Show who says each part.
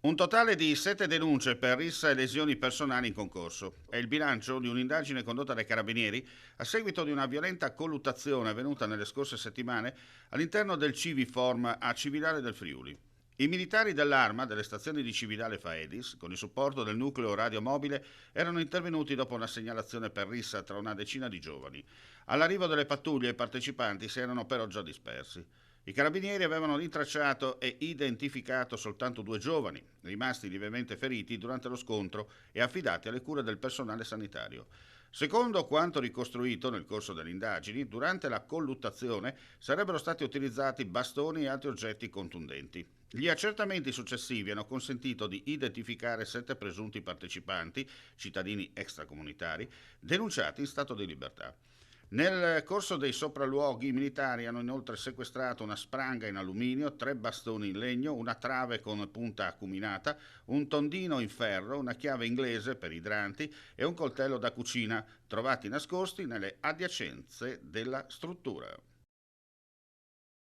Speaker 1: Un totale di 7 denunce per rissa e lesioni personali in concorso. È il bilancio di un'indagine condotta dai carabinieri a seguito di una violenta colluttazione avvenuta nelle scorse settimane all'interno del Civiform a Cividale del Friuli. I militari dell'Arma, delle stazioni di Cividale Faedis, con il supporto del nucleo radiomobile, erano intervenuti dopo una segnalazione per rissa tra una decina di giovani. All'arrivo delle pattuglie i partecipanti si erano però già dispersi. I carabinieri avevano rintracciato e identificato soltanto due giovani, rimasti lievemente feriti durante lo scontro e affidati alle cure del personale sanitario. Secondo quanto ricostruito nel corso delle indagini, durante la colluttazione sarebbero stati utilizzati bastoni e altri oggetti contundenti. Gli accertamenti successivi hanno consentito di identificare 7 presunti partecipanti, cittadini extracomunitari, denunciati in stato di libertà. Nel corso dei sopralluoghi i militari hanno inoltre sequestrato una spranga in alluminio, 3 bastoni in legno, una trave con punta acuminata, un tondino in ferro, una chiave inglese per idranti e un coltello da cucina, trovati nascosti nelle adiacenze della struttura.